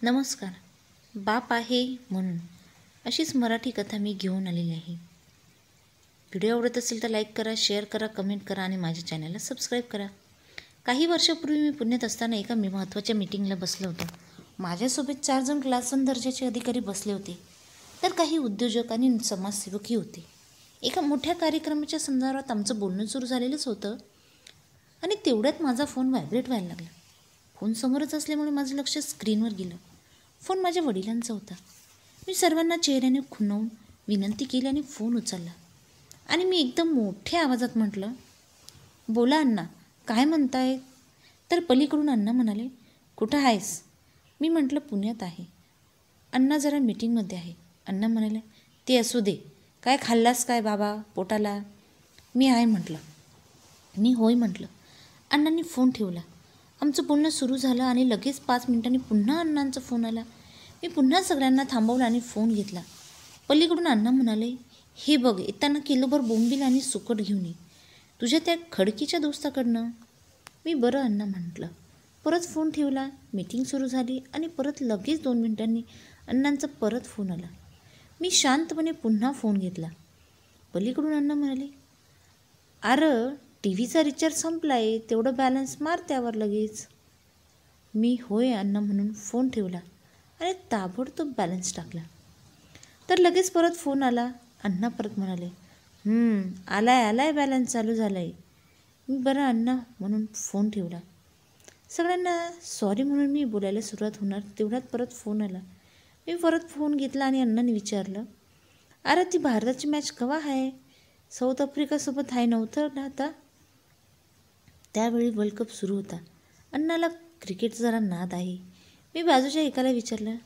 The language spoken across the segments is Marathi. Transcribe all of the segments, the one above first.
नमस्कार. बाप आहे म्हणून अशीच मराठी कथा मी घेऊन आलेली आहे. व्हिडिओ आवडत असेल तर लाईक करा, शेअर करा, कमेंट करा आणि माझ्या चॅनलला सबस्क्राईब करा. काही वर्षापूर्वी मी पुण्यात असताना एका महत्त्वाच्या मीटिंगला बसलं होतं. माझ्यासोबत 4 जण क्लास 1 दर्जाचे अधिकारी बसले होते, तर काही उद्योजक आणि समाजसेवकही होते. एका मोठ्या कार्यक्रमाच्या संदर्भात आमचं बोलणं सुरू झालेलंच होतं आणि तेवढ्यात माझा फोन व्हायब्रेट व्हायला लागला. फोन समोरच असल्यामुळे माझं लक्ष स्क्रीनवर गेलं. फोन माझ्या वडिलांचा होता. मी सर्वांना चेहऱ्याने खुणावून विनंती केली आणि फोन उचलला आणि मी एकदम मोठ्या आवाजात म्हटलं, बोला अण्णा, काय म्हणताय? तर पलीकडून अण्णा म्हणाले, कुठं आहेस? मी म्हटलं, पुण्यात आहे. अण्णा जरा मीटिंगमध्ये आहे. अण्णा म्हणाले, ते असू दे, काय खाल्लास काय बाबा पोटाला? मी आहे म्हटलं. मी होय म्हटलं. अण्णांनी फोन ठेवला. आमचं बोलणं सुरू झालं आणि लगेच 5 मिनिटांनी पुन्हा अण्णांचा फोन आला. मी पुन्हा सगळ्यांना थांबवलं आणि फोन घेतला. पलीकडून अण्णा म्हणाले, हे बघ, येताना किलोभर बोंबील आणि सुकट घेऊन ये, तुझ्या त्या खडकीच्या दोस्ताकडनं. मी बरं अण्णा म्हटलं. परत फोन ठेवला. मीटिंग सुरू झाली आणि परत लगेच 2 मिनिटांनी अण्णांचा परत फोन आला. मी शांतपणे पुन्हा फोन घेतला. पलीकडून अण्णा म्हणाले, अरे टी व्हीचा रिचार्ज संपला आहे, तेवढं बॅलन्स मार त्यावर लगेच. मी होय अण्णा म्हणून फोन ठेवला आणि ताबडतोब बॅलन्स टाकला. तर लगेच परत फोन आला. अण्णा परत म्हणाले, आलाय बॅलन्स चालू झाला आहे. मी बरं अण्णा म्हणून फोन ठेवला. सगळ्यांना सॉरी म्हणून मी बोलायला सुरुवात होणार तेवढ्यात परत फोन आला. मी परत फोन घेतला आणि अण्णांनी विचारलं, अरे ती भारताची मॅच केव्हा आहे? साऊथ आफ्रिकासोबत आहे नव्हतं ना आता? त्यावेळी वर्ल्ड कप सुरू होता. अण्णाला क्रिकेटचा जरा नाद आहे. मी बाजूच्या एकाला विचारलं,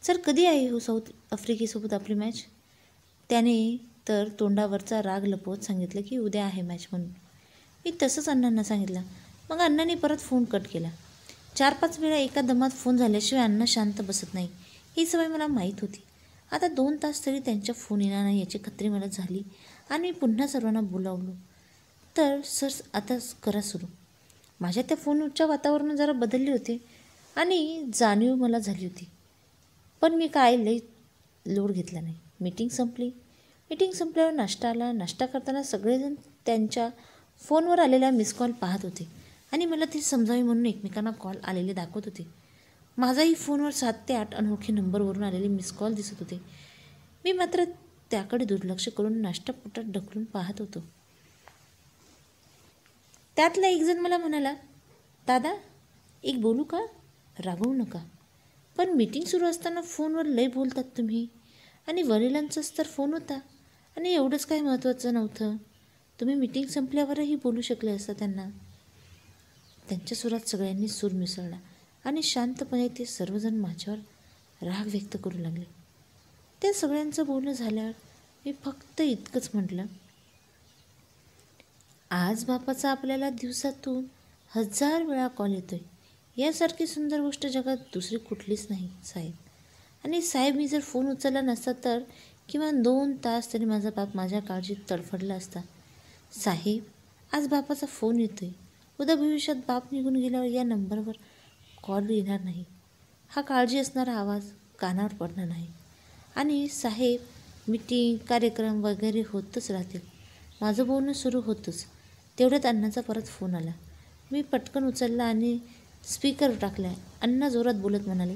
सर कधी आहे हो साऊथ आफ्रिकेसोबत आपली मॅच? त्याने तर तोंडावरचा राग लपवत सांगितलं की उद्या आहे मॅच म्हणून. मी तसंच अण्णांना सांगितलं. मग अण्णांनी परत फोन कट केला. 4-5 वेळा एका दमात फोन झाल्याशिवाय अण्णा शांत बसत नाही, ही सवय मला माहीत होती. आता 2 तास तरी त्यांच्या फोन येणार नाही याची खात्री मला झाली आणि मी पुन्हा सर्वांना बोलावलो. तर सर आता करा सुरू. माझ्या त्या फोनच्या वातावरण जरा बदलले होते आणि जाणीव मला झाली होती. पण मी काय लई लोड घेतला नाही. मीटिंग संपल्यावर नाश्ता आला. नाश्ता करताना सगळेजण त्यांच्या फोनवर आलेला मिस कॉल पाहत होते आणि मला ते समजावे म्हणून एकमेकांना कॉल आलेले दाखवत होते. माझाही फोनवर 7 ते 8 अनोळखी नंबरवरून आलेले मिस कॉल दिसत होते. मी मात्र त्याकडे दुर्लक्ष करून नाश्ता पोटात ढकलून पाहत होतो. त्यातला एक जण मला म्हणाला, दादा एक बोलू का? रागवू नका, पण मीटिंग सुरू असताना फोनवर लय बोलतात तुम्ही आणि वडिलांचाच तर फोन होता आणि एवढंच काही महत्त्वाचं नव्हतं. तुम्ही मीटिंग संपल्यावरही बोलू शकले असता त्यांना. त्यांच्या सुरात सगळ्यांनी सूर मिसळला आणि शांतपणे ते सर्वजण माझ्यावर राग व्यक्त करू लागले. त्या सगळ्यांचं बोलणं झाल्यावर मी फक्त इतकंच म्हटलं, आज बापाचा आपल्याला दिवसातून 1000 वेळा कॉल येतोय. यासारखी सुंदर गोष्ट जगात दुसरी कुठलीच नाही साहेब. आणि साहेब, मी जर फोन उचलला नसता तर किमान 2 तास तरी माझा बाप माझ्या काळजीत तडफडला असता. साहेब, आज बापाचा फोन येतोय. उद्या भविष्यात बाप निघून गेल्यावर या नंबरवर कॉल येणार नाही. हा काळजी असणारा आवाज कानावर पडणार नाही. आणि साहेब, मीटिंग कार्यक्रम वगैरे होतच राहतील. माझं बोलणं सुरू होतंच. तेवढ्यात अण्णाचा परत फोन आला. मी पटकन उचलला आणि स्पीकर टाकला. अण्णा जोरात बोलत म्हणाले,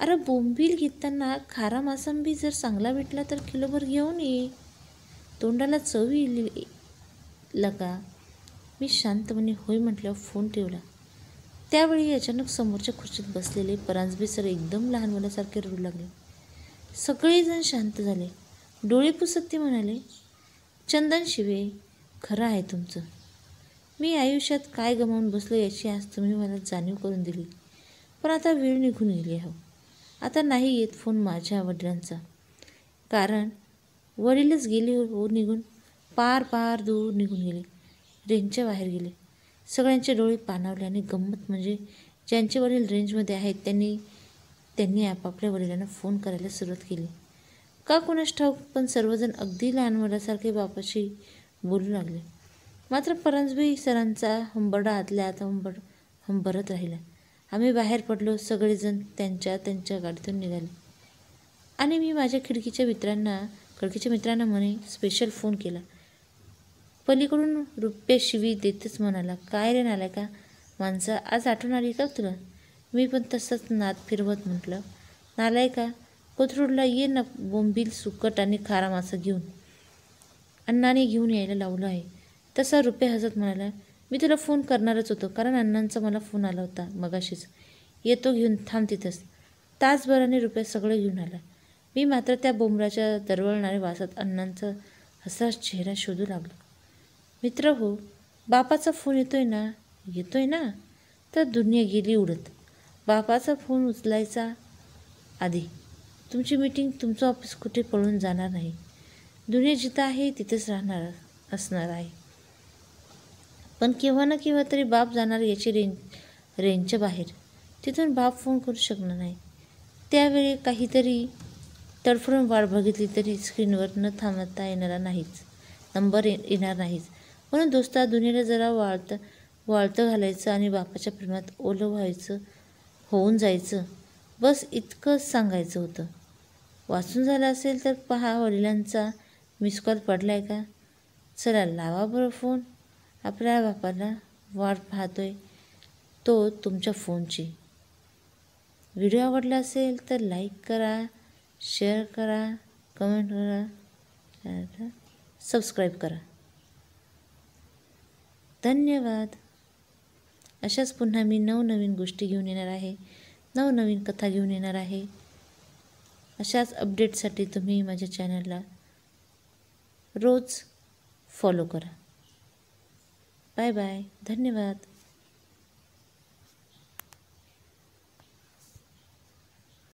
अरे बोंबील घेताना खारा मासंबी जर चांगला भेटला तर किलोभर घेऊन ये, तोंडाला चव येईल लका. मी शांतपणे होय म्हटल्यावर फोन ठेवला. त्यावेळी अचानक समोरच्या खुर्चीत बसलेले परांजपे सर एकदम लहान मुलासारखे रडू लागले. सगळेजण शांत झाले. डोळे पुसत ते म्हणाले, चंदन शिवे, खरं आहे तुमचं. मी आयुष्यात काय गमावून बसलो याची आज तुम्ही मला जाणीव करून दिली. पण आता वेळ निघून गेली आहे. आता नाही येत फोन माझ्या वडिलांचा, कारण वडीलच गेले हो निघून. पार दूर निघून गेले, रेंजच्या बाहेर गेले. सगळ्यांचे डोळे पाणावले आणि गंमत म्हणजे ज्यांचे वडील रेंजमध्ये आहेत त्यांनी आपापल्या वडिलांना फोन करायला सुरुवात केली. का कुणास ठाऊक, पण सर्वजण अगदी लहान मुलासारखे बापाशी बोलू लागले. मात्र परांजपे सरांचा हंबरडा आतल्या आत हंबरत राहिला आम्ही बाहेर पडलो. सगळेजण त्यांच्या त्यांच्या गाडीतून निघाले आणि मी माझ्या खडकीच्या मित्रांना म्हणे स्पेशल फोन केला. पलीकडून रुपये शिवी देतच म्हणाला, काय रे नालाय का माणसं, आज आठवण आली का तुला? मी पण तसंच नाद फिरवत म्हटलं, नालाय का कोथरूडला ये ना, बोंबील सुकट आणि खारा मासा घेऊन अण्णाने घेऊन यायला लावलं आहे. तसा रुपये हसत म्हणाला, मी तुला फोन करणारच होतो, कारण अण्णांचा मला फोन आला होता मगाशीच. येतो घेऊन, थांब तिथंच. तासभराने रुपये सगळं घेऊन आला. मी मात्र त्या बोंबलाच्या दरवळणाऱ्या वासात अण्णांचा हसा चेहरा शोधू लागलो. मित्र हो, बापाचा फोन येतोय ना तर दुनिया गेली उडत. बापाचा फोन उचलायचा आधी. तुमची मीटिंग, तुमचं ऑफिस कुठे पळून जाणार नाही. दुनिया जिथं आहे तिथेच असणार आहे. पण केव्हा ना केव्हा तरी बाप जाणार याची रेंजच्या बाहेर. तिथून बाप फोन करू शकणार नाही. त्यावेळी काहीतरी तडफडून वाट बघितली तरी स्क्रीनवर न थांबता येणारा नाहीच, नंबर येणार नाहीच. म्हणून दोस्ता, दुनियेला जरा वाळतं घालायचं आणि बापाच्या प्रेमात ओलं होऊन जायचं, बस इतकंच सांगायचं होतं. वाचून झालं असेल तर पहा, वडिलांचा मिस कॉल पडलाय का? चला लावा बरं फोन. आपल्या बापाला वाट पाहतोय तो तुमच्या फोनची. व्हिडिओ आवडला असेल तर लाईक करा, शेअर करा, कमेंट करा, सबस्क्राईब करा. धन्यवाद. अशाच पुन्हा मी नवनवीन गोष्टी घेऊन येणार आहे, नवनवीन कथा घेऊन येणार आहे. अशाच अपडेटसाठी तुम्ही माझ्या चॅनलला रोज फॉलो करा. Bye bye. धन्यवाद.